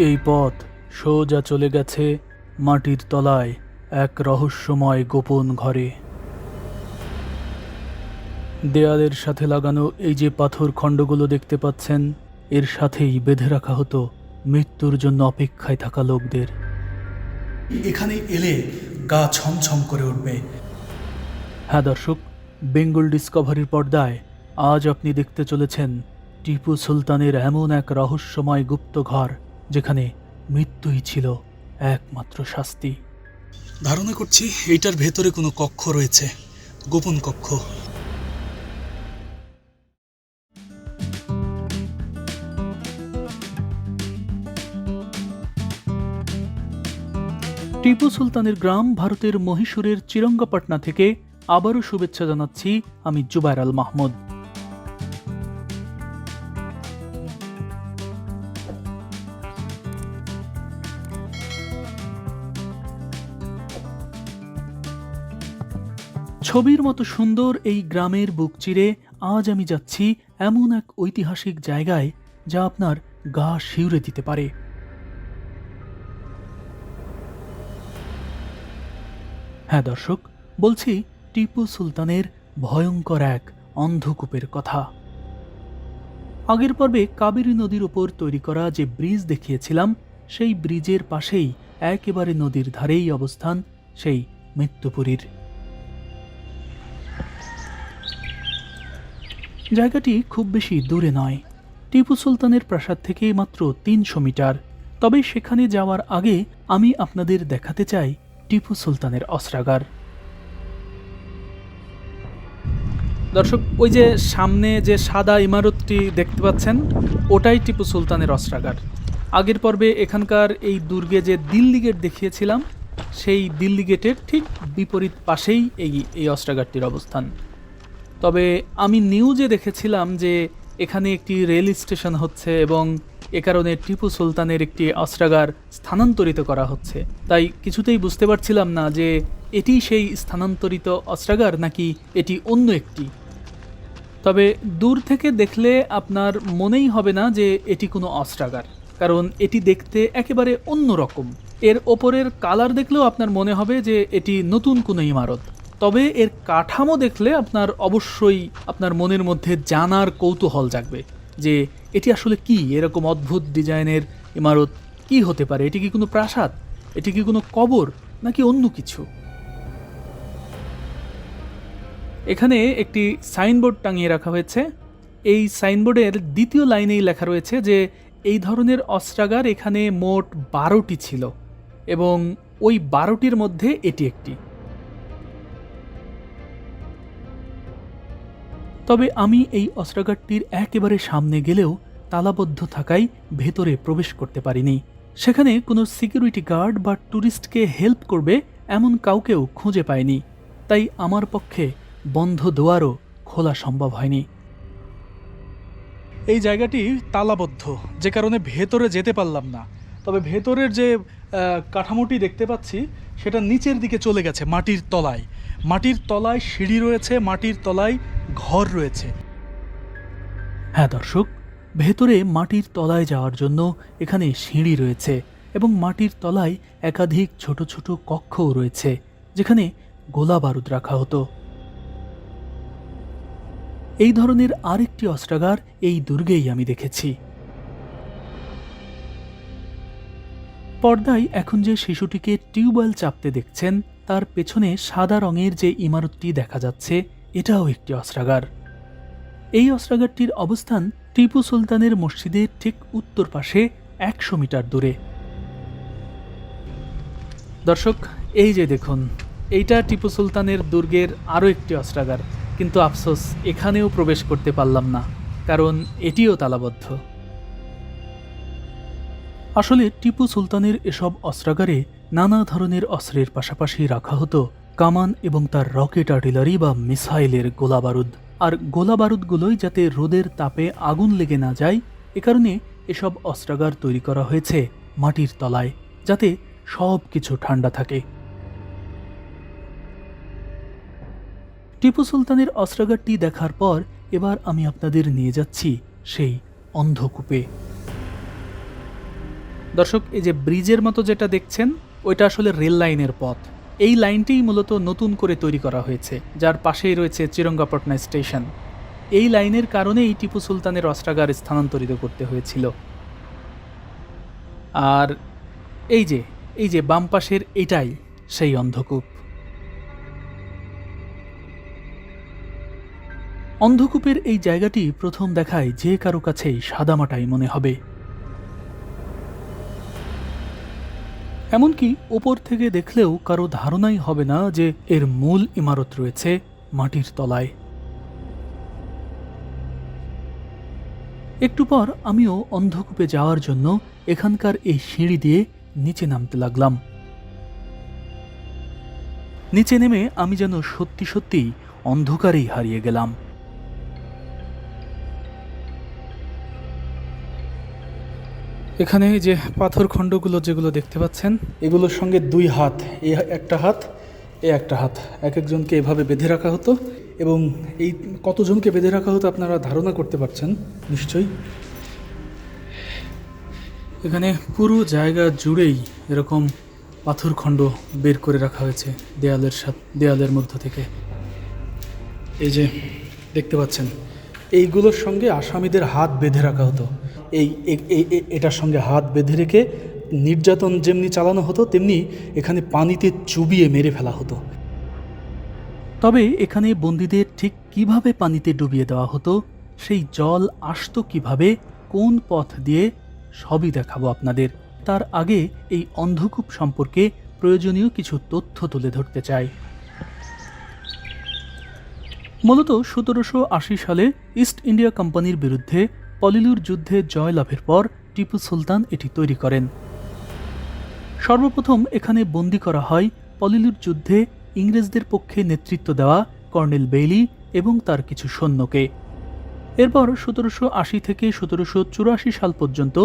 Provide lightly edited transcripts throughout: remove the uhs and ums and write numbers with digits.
এই পথ সোজা চলে গেছে মাটির তলায় এক রহস্যময় গোপন ঘরে। দেয়ালের সাথে লাগানো এই যে পাথর খণ্ডগুলো দেখতে পাচ্ছেন, এর সাথেই বেঁধে রাখা হতো মৃত্যুর জন্য অপেক্ষায় থাকা লোকদের। এখানে এলে গা ছমছম করে উঠবে। হ্যাঁ দর্শক, বেঙ্গল ডিসকভারির পর্দায় আজ আপনি দেখতে চলেছেন টিপু সুলতানের এমন এক রহস্যময় গুপ্ত ঘর, যেখানে মৃত্যুই ছিল একমাত্র শাস্তি। ধারণা করছি এইটার ভেতরে কোনো কক্ষ রয়েছে, গোপন কক্ষ। টিপু সুলতানের গ্রাম ভারতের মহীশূরের চিরঙ্গপাটনা থেকে আবারও শুভেচ্ছা জানাচ্ছি আমি জুবায়ের আল মাহমুদ। ছবির মতো সুন্দর এই গ্রামের বুক চিরে আজ আমি যাচ্ছি এমন এক ঐতিহাসিক জায়গায় যা আপনার গা শিউরে দিতে পারে। হ্যাঁ দর্শক, বলছি টিপু সুলতানের ভয়ঙ্কর এক অন্ধকূপের কথা। আগের পর্বে কাবেরী নদীর উপর তৈরি করা যে ব্রিজ দেখিয়েছিলাম, সেই ব্রিজের পাশেই একেবারে নদীর ধারেই অবস্থান সেই মৃত্যুপুরীর। জায়গাটি খুব বেশি দূরে নয়, টিপু সুলতানের প্রাসাদ থেকে মাত্র ৩০০ মিটার। তবে সেখানে যাওয়ার আগে আমি আপনাদের দেখাতে চাই টিপু সুলতানের অস্ত্রাগার। দর্শক, ওই যে সামনে যে সাদা ইমারতটি দেখতে পাচ্ছেন, ওটাই টিপু সুলতানের অস্ত্রাগার। আগের পর্বে এখানকার এই দুর্গে যে দিল্লি গেট দেখিয়েছিলাম, সেই দিল্লি গেটের ঠিক বিপরীত পাশেই এই অস্ত্রাগারটির অবস্থান। তবে আমি নিউজে দেখেছিলাম যে এখানে একটি রেল স্টেশন হচ্ছে এবং এ কারণে টিপু সুলতানের একটি অস্ত্রাগার স্থানান্তরিত করা হচ্ছে। তাই কিছুতেই বুঝতে পারছিলাম না যে এটি সেই স্থানান্তরিত অস্ত্রাগার নাকি এটি অন্য একটি। তবে দূর থেকে দেখলে আপনার মনেই হবে না যে এটি কোনো অস্ত্রাগার, কারণ এটি দেখতে একেবারে অন্য রকম। এর ওপরের কালার দেখলেও আপনার মনে হবে যে এটি নতুন কোনো ইমারত। তবে এর কাঠামো দেখলে আপনার অবশ্যই আপনার মনের মধ্যে জানার কৌতূহল জাগবে যে এটি আসলে কি, এরকম অদ্ভুত ডিজাইনের ইমারত কি হতে পারে। এটি কি কোনো প্রাসাদ, এটি কি কোনো কবর, নাকি অন্য কিছু? এখানে একটি সাইনবোর্ড টাঙিয়ে রাখা হয়েছে। এই সাইনবোর্ডের দ্বিতীয় লাইনেই লেখা রয়েছে যে এই ধরনের অস্ত্রাগার এখানে মোট 12টি ছিল এবং ওই 12টির মধ্যে এটি একটি। তবে আমি এই অস্ত্রাগারটির একেবারে সামনে গেলেও তালাবদ্ধ থাকায় ভেতরে প্রবেশ করতে পারিনি। সেখানে কোনো সিকিউরিটি গার্ড বা ট্যুরিস্টকে হেল্প করবে এমন কাউকেও খুঁজে পাইনি, তাই আমার পক্ষে বন্ধ দুয়ারও খোলা সম্ভব হয়নি। এই জায়গাটি তালাবদ্ধ, যে কারণে ভেতরে যেতে পারলাম না। তবে ভেতরের যে কাঠামোটি দেখতে পাচ্ছি সেটা নিচের দিকে চলে গেছে মাটির তলায়। মাটির তলায় সিঁড়ি রয়েছে, মাটির তলায় ঘর রয়েছে। হ্যাঁ দর্শক, ভেতরে মাটির তলায় যাওয়ার জন্য এখানে সিঁড়ি রয়েছে এবং মাটির তলায় একাধিক ছোট ছোট কক্ষও রয়েছে, যেখানে গোলা বারুদ রাখা হতো। এই ধরনের আরেকটি অস্ত্রাগার এই দুর্গেই আমি দেখেছি। পর্দায় এখন যে শিশুটিকে টিউবওয়েল চাপতে দেখছেন, তার পেছনে সাদা রঙের যে ইমারতটি দেখা যাচ্ছে, এটাও একটি অস্ত্রাগার। এই অস্ত্রাগারটির অবস্থান টিপু সুলতানের মসজিদের ঠিক উত্তর পাশে 100 মিটার দূরে। দর্শক, এই যে দেখুন, এইটা টিপু সুলতানের দুর্গের আরও একটি অস্ত্রাগার, কিন্তু আফসোস এখানেও প্রবেশ করতে পারলাম না, কারণ এটিও তালাবদ্ধ। আসলে টিপু সুলতানের এসব অস্ত্রাগারে নানা ধরনের অস্ত্রের পাশাপাশি রাখা হতো কামান এবং তার রকেট আর্টিলারি বা মিসাইলের গোলা বারুদ। আর গোলা বারুদগুলোই যাতে রোদের তাপে আগুন লেগে না যায়, এ কারণে এসব অস্ত্রাগার তৈরি করা হয়েছে মাটির তলায়, যাতে সব কিছু ঠান্ডা থাকে। টিপু সুলতানের অস্ত্রাগারটি দেখার পর এবার আমি আপনাদের নিয়ে যাচ্ছি সেই অন্ধকূপে। দর্শক, এই যে ব্রিজের মতো যেটা দেখছেন, ওইটা আসলে রেল লাইনের পথ। এই লাইনটিই মূলত নতুন করে তৈরি করা হয়েছে, যার পাশেই রয়েছে চিরঙ্গাপটনা স্টেশন। এই লাইনের কারণেই টিপু সুলতানের অস্ত্রাগার স্থানান্তরিত করতে হয়েছিল। আর এই যে বাম পাশের এটাই সেই অন্ধকূপ। অন্ধকূপের এই জায়গাটি প্রথম দেখায় যে কারো কাছেই সাদামাটাই মনে হবে। এমনকি ওপর থেকে দেখলেও কারো ধারণাই হবে না যে এর মূল ইমারত রয়েছে মাটির তলায়। একটু পর আমিও অন্ধকূপে যাওয়ার জন্য এখানকার এই সিঁড়ি দিয়ে নিচে নামতে লাগলাম। নিচে নেমে আমি যেন সত্যি সত্যি অন্ধকারেই হারিয়ে গেলাম। এখানে যে পাথর খণ্ডগুলো যেগুলো দেখতে পাচ্ছেন, এগুলোর সঙ্গে দুই হাত, এই একটা হাত, এই একটা হাত, এক একজনকে এভাবে বেঁধে রাখা হতো। এবং এই কতজনকে বেঁধে রাখা হতো আপনারা ধারণা করতে পারছেন নিশ্চয়ই। এখানে পুরো জায়গা জুড়েই এরকম পাথর খণ্ড বের করে রাখা হয়েছে দেয়ালের মধ্য থেকে। এই যে দেখতে পাচ্ছেন, এইগুলোর সঙ্গে আসামিদের হাত বেঁধে রাখা হতো। এটার সঙ্গে হাত বেঁধে রেখে নির্যাতন যেমনি চালানো হতো, তেমনি এখানে পানিতে চুবিয়ে মেরে ফেলা হতো। তবে এখানে বন্দীদের ঠিক কিভাবে পানিতে ডুবিয়ে দেওয়া হতো, সেই জল আসতো কিভাবে, কোন পথ দিয়ে, সবই দেখাবো আপনাদের। তার আগে এই অন্ধকূপ সম্পর্কে প্রয়োজনীয় কিছু তথ্য তুলে ধরতে চাই। মূলত 1780 সালে ইস্ট ইন্ডিয়া কোম্পানির বিরুদ্ধে পলিলুর যুদ্ধে জয়লাভের পর টিপু সুলতান এটি তৈরি করেন। সর্বপ্রথম এখানে বন্দী করা হয় পলিলুর যুদ্ধে ইংরেজদের পক্ষে নেতৃত্ব দেওয়া কর্নেল বেইলি এবং তার কিছু সৈন্যকে। এরপর 1780 থেকে 1784 সাল পর্যন্ত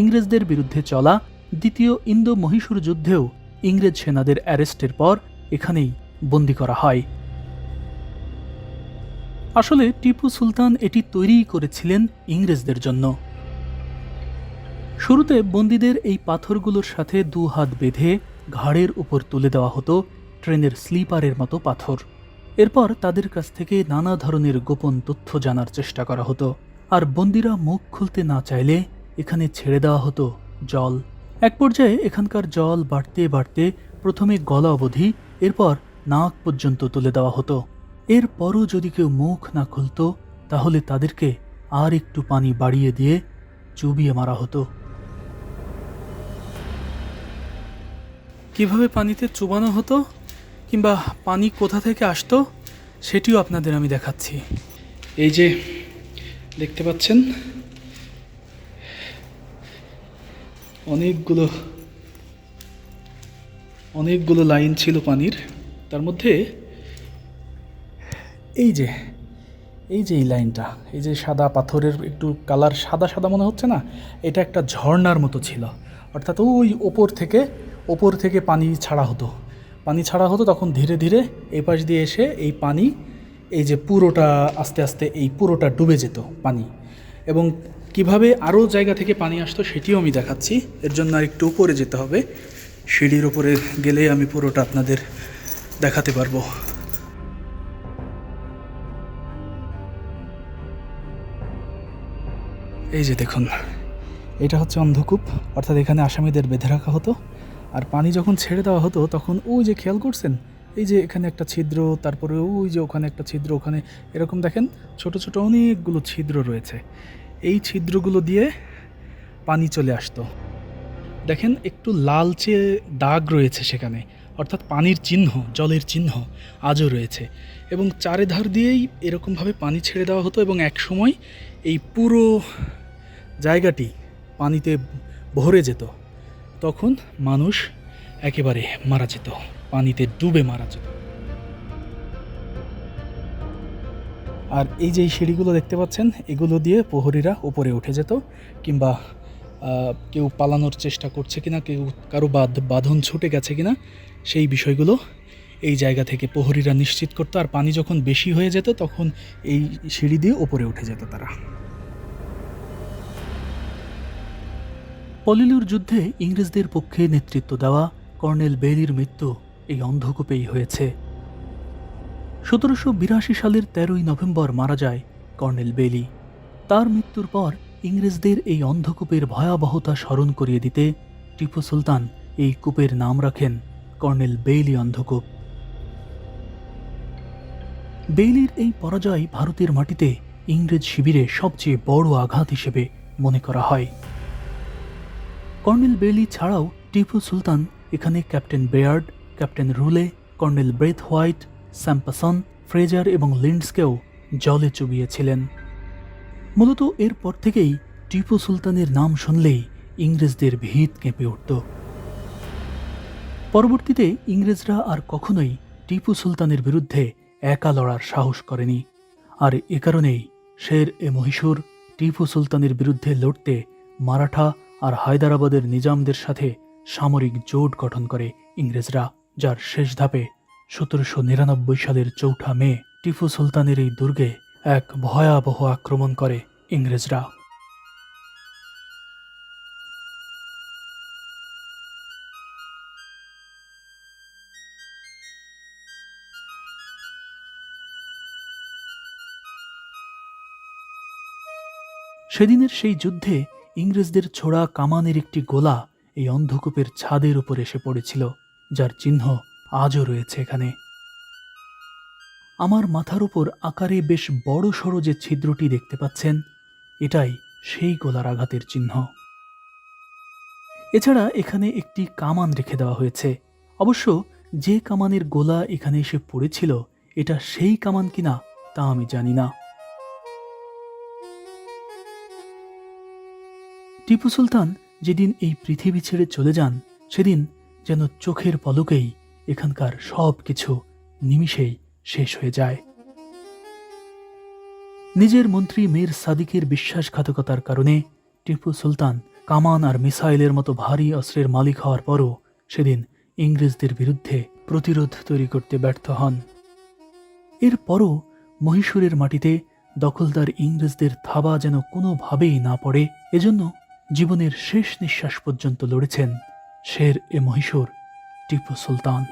ইংরেজদের বিরুদ্ধে চলা দ্বিতীয় ইন্দো মহীশূর যুদ্ধেও ইংরেজ সেনাদের অ্যারেস্টের পর এখানেই বন্দী করা হয়। আসলে টিপু সুলতান এটি তৈরি করেছিলেন ইংরেজদের জন্য। শুরুতে বন্দীদের এই পাথরগুলোর সাথে দু হাত বেঁধে ঘাড়ের উপর তুলে দেওয়া হতো ট্রেনের স্লিপারের মতো পাথর। এরপর তাদের কাছ থেকে নানা ধরনের গোপন তথ্য জানার চেষ্টা করা হতো। আর বন্দীরা মুখ খুলতে না চাইলে এখানে ছেড়ে দেওয়া হতো জল। এক পর্যায়ে এখানকার জল বাড়তে বাড়তে প্রথমে গলা অবধি, এরপর নাক পর্যন্ত তুলে দেওয়া হতো। এরপরও যদি কেউ মুখ না খুলত, তাহলে তাদেরকে আর একটু পানি বাড়িয়ে দিয়ে চুবিয়ে মারা হতো। কিভাবে পানিতে চুবানো হতো কিংবা পানি কোথা থেকে আসতো, সেটিও আপনাদের আমি দেখাচ্ছি। এই যে দেখতে পাচ্ছেন, অনেকগুলো লাইন ছিল পানির। তার মধ্যে এই যে এই লাইনটা, এই যে সাদা পাথরের একটু কালার সাদা সাদা মনে হচ্ছে না, এটা একটা ঝর্ণার মতো ছিল। অর্থাৎ ওই ওপর থেকে পানি ছাড়া হতো। তখন ধীরে ধীরে এই পাশ দিয়ে এসে এই পানি, এই যে পুরোটা আস্তে আস্তে এই পুরোটা ডুবে যেত পানি। এবং কিভাবে আরও জায়গা থেকে পানি আসতো সেটিও আমি দেখাচ্ছি। এর জন্য আর একটু উপরে যেতে হবে। সিঁড়ির উপরে গেলে আমি পুরোটা আপনাদের দেখাতে পারবো। এই যে দেখুন, এটা হচ্ছে অন্ধকূপ। অর্থাৎ এখানে আসামিদের বেঁধে রাখা হতো। আর পানি যখন ছেড়ে দেওয়া হতো, তখন ওই যে খেয়াল করছেন, এই যে এখানে একটা ছিদ্র, তারপরে ওই যে ওখানে একটা ছিদ্র, ওখানে এরকম দেখেন ছোট ছোট অনেকগুলো ছিদ্র রয়েছে। এই ছিদ্রগুলো দিয়ে পানি চলে আসতো। দেখেন একটু লালচে দাগ রয়েছে সেখানে, অর্থাৎ পানির চিহ্ন, জলের চিহ্ন আজও রয়েছে। এবং চারিধার দিয়েই এরকমভাবে পানি ছেড়ে দেওয়া হতো। এবং এক সময় এই পুরো জায়গাটি পানিতে ভরে যেত। তখন মানুষ একেবারে মারা যেত, পানিতে ডুবে মারা যেত। আর এই যে সিঁড়িগুলো দেখতে পাচ্ছেন, এগুলো দিয়ে প্রহরীরা উপরে উঠে যেত, কিংবা কেউ পালানোর চেষ্টা করছে কিনা, কারো বাঁধন ছুটে গেছে কিনা, সেই বিষয়গুলো এই জায়গা থেকে প্রহরীরা নিশ্চিত করতো। আর পানি যখন বেশি হয়ে যেত, তখন এই সিঁড়ি দিয়ে উপরে উঠে যেত তারা। পলিলুর যুদ্ধে ইংরেজদের পক্ষে নেতৃত্ব দেওয়া কর্নেল বেইলির মৃত্যু এই অন্ধকূপেই হয়েছে। 1782 সালের 13ই নভেম্বর মারা যায় কর্নেল বেইলি। তার মৃত্যুর পর ইংরেজদের এই অন্ধকূপের ভয়াবহতা স্মরণ করিয়ে দিতে টিপু সুলতান এই কূপের নাম রাখেন কর্নেল বেইলি অন্ধকূপ। বেইলির এই পরাজয় ভারতের মাটিতে ইংরেজ শিবিরে সবচেয়ে বড় আঘাত হিসেবে মনে করা হয়। কর্নেল বেইলি ছাড়াও টিপু সুলতান এখানে ক্যাপ্টেন বেয়ার্ড, ক্যাপ্টেন রুলে, কর্নেল ব্রেথওয়াইট, স্যাম্পাসন, ফ্রেজার এবং লিন্ডসকেও জলে চুবিয়েছিলেন। মূলত এরপর থেকেই টিপু সুলতানের নাম শুনলেই ইংরেজদের ভিত কেঁপে উঠত। পরবর্তীতে ইংরেজরা আর কখনোই টিপু সুলতানের বিরুদ্ধে একা লড়ার সাহস করেনি। আর এ কারণেই শের-ই-মহীশূর টিপু সুলতানের বিরুদ্ধে লড়তে মারাঠা আর হায়দরাবাদের নিজামদের সাথে সামরিক জোট গঠন করে ইংরেজরা, যার শেষ ধাপে 1799 সালের 4 মে টিপু সুলতানের এই দুর্গে এক ভয়াবহ আক্রমণ করে ইংরেজরা। সেদিনের সেই যুদ্ধে ইংরেজদের ছোড়া কামানের একটি গোলা এই অন্ধকূপের ছাদের উপর এসে পড়েছিল, যার চিহ্ন আজও রয়েছে এখানে। আমার মাথার উপর আকারে বেশ বড় সড়ো যে ছিদ্রটি দেখতে পাচ্ছেন, এটাই সেই গোলার আঘাতের চিহ্ন। এছাড়া এখানে একটি কামান রেখে দেওয়া হয়েছে। অবশ্য যে কামানের গোলা এখানে এসে পড়েছিল, এটা সেই কামান কিনা তা আমি জানি না। টিপু সুলতান যেদিন এই পৃথিবী ছেড়ে চলে যান, সেদিন যেন চোখের পলকেই এখানকার সব কিছু নিমিষেই শেষ হয়ে যায়। নিজের মন্ত্রী মীর সাদিকের বিশ্বাসঘাতকতার কারণে টিপু সুলতান কামান আর মিসাইলের মতো ভারী অস্ত্রের মালিক হওয়ার পরও সেদিন ইংরেজদের বিরুদ্ধে প্রতিরোধ তৈরি করতে ব্যর্থ হন। এরপরও মহীশূরের মাটিতে দখলদার ইংরেজদের থাবা যেন কোনোভাবেই না পড়ে, এজন্য জীবনের শেষ নিঃশ্বাস পর্যন্ত লড়েছেন শের-ই-মহীশূর টিপু সুলতান।